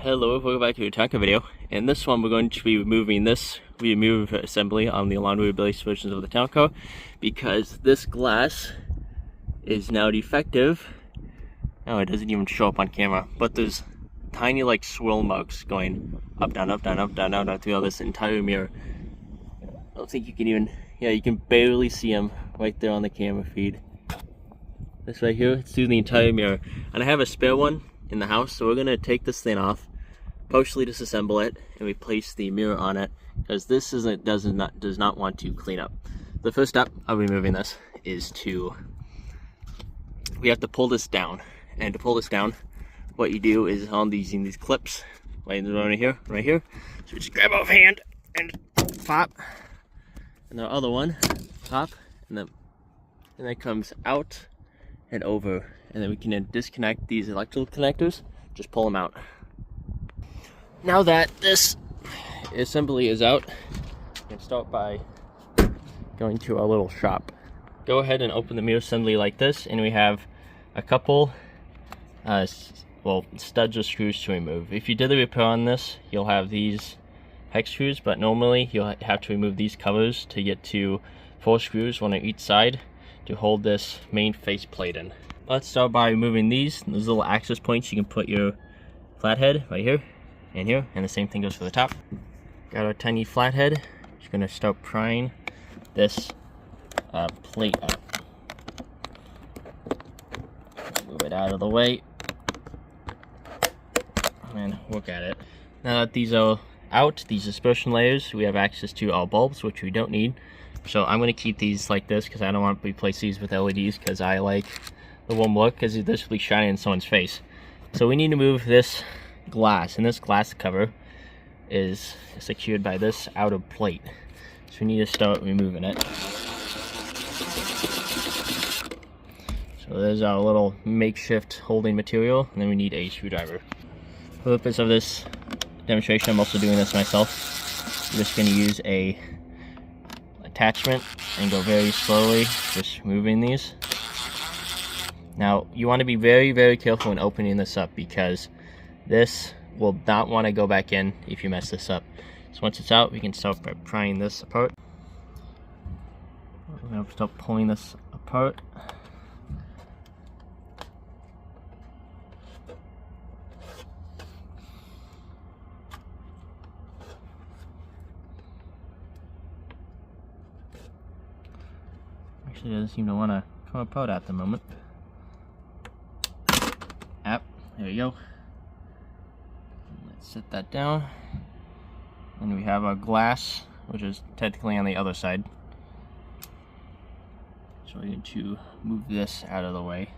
Hello, welcome back to a Tonka video. In this one, we're going to be removing this assembly on the non-release versions of the Tonka because this glass is now defective. Oh, it doesn't even show up on camera, but there's tiny like swirl marks going up, down, up, down, up, down, down, down throughout this entire mirror. I don't think you can even, you can barely see them right there on the camera feed. This right here, it's through the entire mirror. And I have a spare one in the house, so we're gonna take this thing off, partially disassemble it, and replace the mirror on it, because this does not want to clean up. The first step of removing this is we have to pull this down. And to pull this down, what you do is using these clips right here. So you just grab off hand and pop, and the other one pop, and then it comes out and over, and then we can then disconnect these electrical connectors, just pull them out. Now that this assembly is out, you can start by going to our little shop. Go ahead and open the mirror assembly like this, and we have a couple studs or screws to remove. If you did the repair on this, you'll have these hex screws, but normally you'll have to remove these covers to get to 4 screws, one on each side, to hold this main face plate in. Let's start by removing these little access points. You can put your flathead right here and here, and the same thing goes for the top. Got our tiny flathead. Just gonna start prying this plate up. Move it out of the way and look at it. Now that these are out, these dispersion layers, we have access to our bulbs, which we don't need. So I'm going to keep these like this because I don't want to replace these with LEDs, because I like the warm look, because this will be shining in someone's face. So we need to move this glass, and this glass cover is secured by this outer plate. So we need to start removing it. So there's our little makeshift holding material, and then we need a screwdriver. For the purpose of this demonstration, I'm also doing this myself. I'm just going to use a attachment and go very slowly, just moving these. Now you want to be very, very careful when opening this up, because this will not want to go back in if you mess this up. So once it's out, we can start by prying this apart. We're going to start pulling this apart. Actually, doesn't seem to want to come apart at the moment. There we go. Let's set that down. And we have our glass, which is technically on the other side. So we're going to move this out of the way.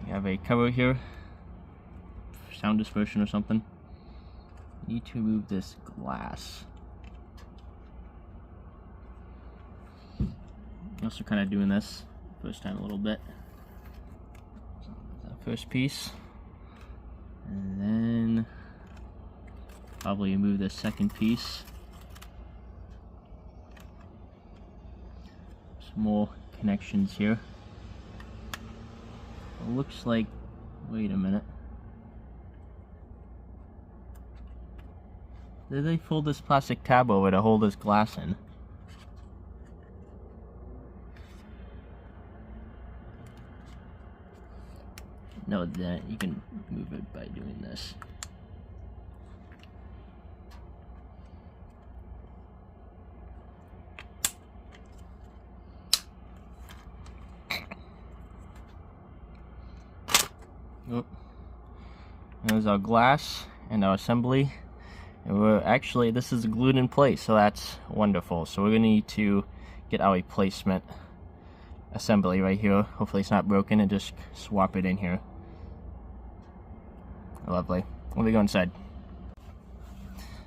We have a cover here, sound dispersion or something. Need to move this glass. Also kind of doing this first time a little bit. So that first piece, and then probably move this second piece. Some more connections here. It looks like, wait a minute. Did they fold this plastic tab over to hold this glass in? No, that you can move it by doing this. Oh. There's our glass and our assembly. And we're actually, this is glued in place, so that's wonderful. So we're going to need to get our replacement assembly right here. Hopefully it's not broken, and just swap it in here. Lovely. Let me go inside.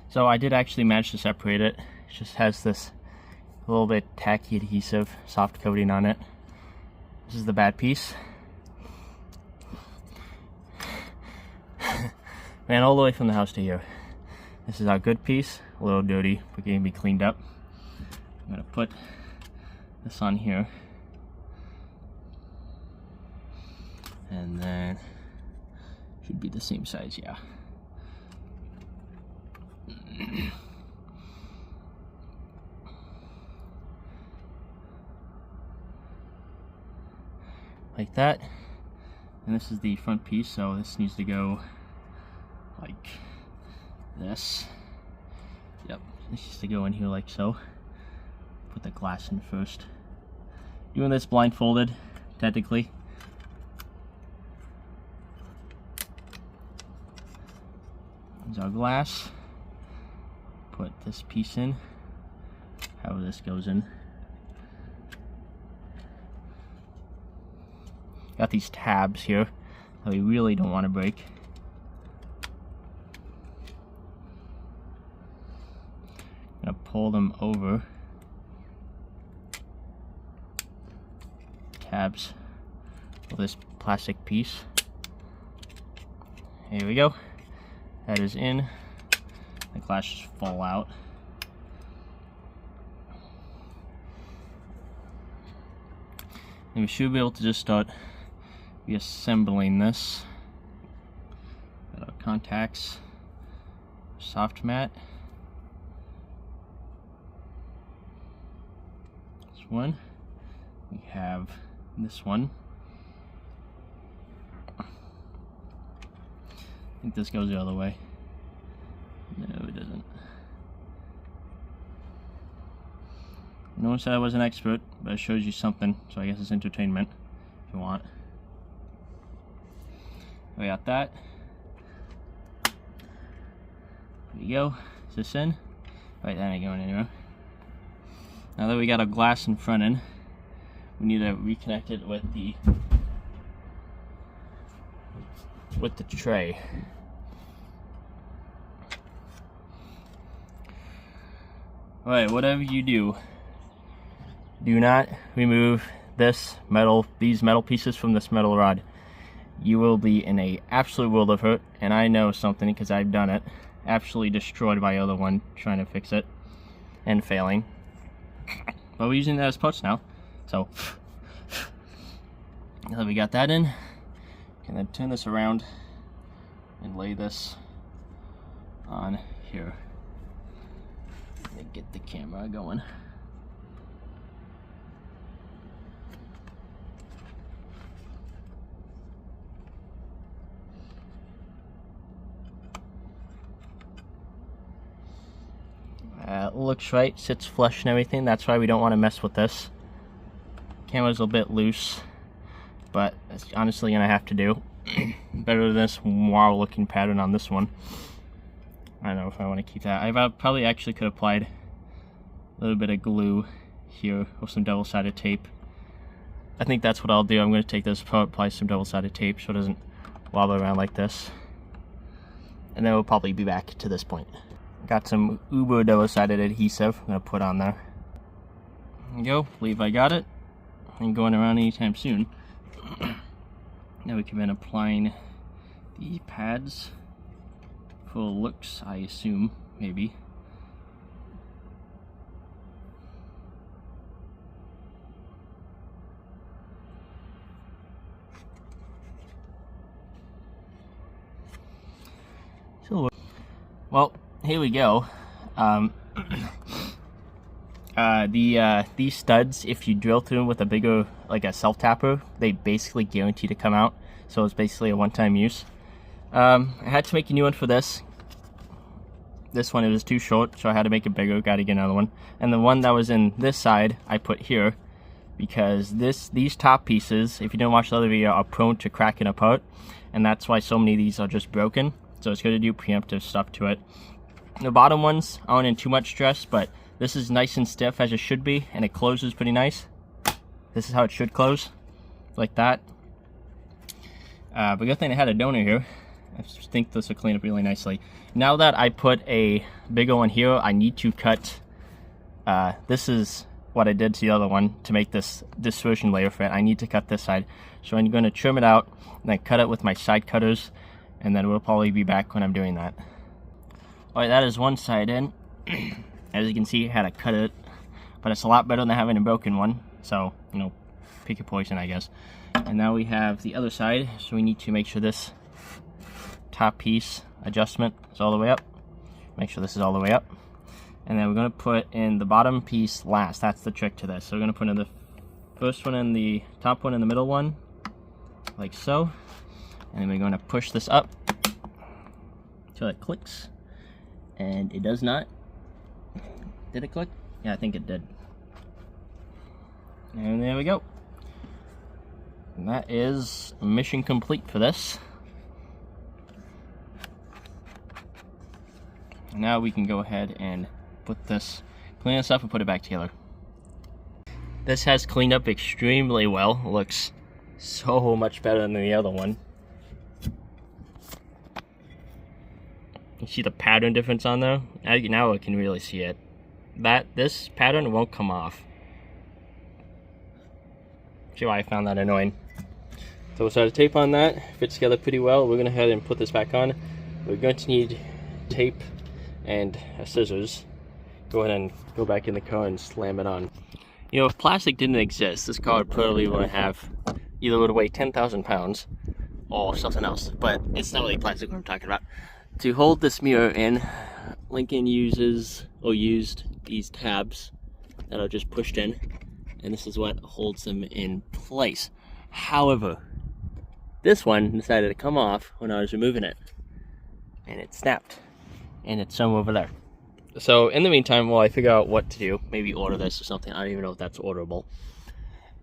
So I did actually manage to separate it. It just has this little bit tacky adhesive, soft coating on it. This is the bad piece. Ran all the way from the house to here. This is our good piece, a little dirty, but can be cleaned up. I'm gonna put this on here. And then should be the same size, yeah. Like that. And this is the front piece, so this needs to go like this. Yep, this needs to go in here like so. Put the glass in first. Doing this blindfolded, technically. There's our glass. Put this piece in. How this goes in. Got these tabs here that we really don't want to break. Gonna pull them over. Tabs of this plastic piece. Here we go. That is in. The glass just fall out. And we should be able to just start reassembling this. Got our contacts, soft mat. This one. We have this one. I think this goes the other way. No, it doesn't. No one said I was an expert, but it shows you something, so I guess it's entertainment if you want. We got that. There you go. Is this in? Right, that ain't going anywhere. Now that we got a glass in front end, we need to reconnect it with the tray. Alright, whatever you do, do not remove these metal pieces from this metal rod. You will be in a absolute world of hurt, and I know something because I've done it. Absolutely destroyed my other one trying to fix it and failing. But we're using that as parts now. So now that we got that in, can then turn this around and lay this on here. Let me get the camera going. Looks right, sits flush and everything. That's why we don't want to mess with this. Camera's a bit loose, but it's honestly gonna have to do. Better than this wow looking pattern on this one. I don't know if I want to keep that. I probably actually could have applied a little bit of glue here or some double-sided tape. I think that's what I'll do. I'm going to take this apart, apply some double-sided tape so it doesn't wobble around like this. And then we'll probably be back to this point. Got some uber double-sided adhesive I'm going to put on there. There you go. Believe I got it. Ain't going around anytime soon. Now we can begin applying the pads. Full looks, I assume, maybe. So, well, here we go. These studs, if you drill through them with a bigger, like a self-tapper, they basically guarantee to come out. So it's basically a one-time use. I had to make a new one for this. This one, it was too short, so I had to make it bigger. Got to get another one. And the one that was in this side, I put here because these top pieces, if you didn't watch the other video, are prone to cracking apart, and that's why so many of these are just broken. So it's going to do preemptive stuff to it. The bottom ones aren't in too much stress, but this is nice and stiff as it should be, and it closes pretty nice. This is how it should close, like that. But good thing I had a donor here. I think this will clean up really nicely. Now that I put a bigger one here, I need to cut. This is what I did to the other one to make this version layer fit. I need to cut this side, so I'm going to trim it out and then cut it with my side cutters, and then we'll probably be back when I'm doing that. Alright, that is one side in. As you can see, I had to cut it, but it's a lot better than having a broken one. So, you know, pick your poison, I guess. And now we have the other side, so we need to make sure this top piece adjustment is all the way up. Make sure this is all the way up. And then we're going to put in the bottom piece last. That's the trick to this. So we're going to put in the first one in the top one and the middle one, like so. And then we're going to push this up until it clicks. And it does not. Did it click? Yeah, I think it did. And there we go. And that is mission complete for this. Now we can go ahead and put this, clean this up and put it back together. This has cleaned up extremely well. It looks so much better than the other one. You see the pattern difference on there? Now I can really see it. This pattern won't come off. See why I found that annoying. So we'll start a tape on that. Fits together pretty well. We're going to go ahead and put this back on. We're going to need tape and scissors. Go ahead and go back in the car and slam it on. You know, if plastic didn't exist, this car would probably would have either would weigh 10,000 pounds or something else. But it's not really plastic what I'm talking about. To hold this mirror in, Lincoln used these tabs that are just pushed in, and this is what holds them in place. However, this one decided to come off when I was removing it, and it snapped, and it's somewhere over there. So in the meantime, while I figure out what to do, maybe order this or something, I don't even know if that's orderable.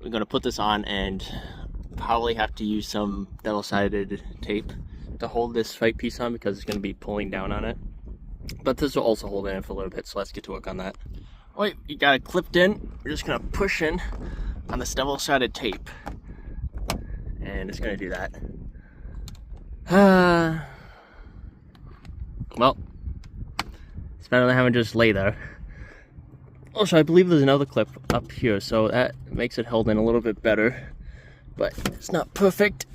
We're going to put this on and probably have to use some double-sided tape to hold this right piece on because it's going to be pulling down on it. But this will also hold it in for a little bit, so let's get to work on that. Wait, you got it clipped in. We're just going to push in on this double-sided tape. And it's going to do that. Well, it's better than having to just lay there. Also, I believe there's another clip up here, so that makes it hold in a little bit better. But it's not perfect.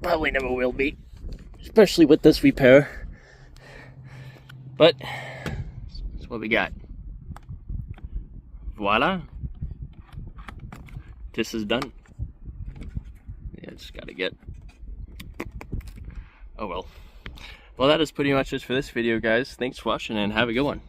Probably never will be. Especially with this repair. But that's what we got. Voila. This is done. Yeah, just gotta get. Oh well. Well, that is pretty much it for this video, guys. Thanks for watching and have a good one.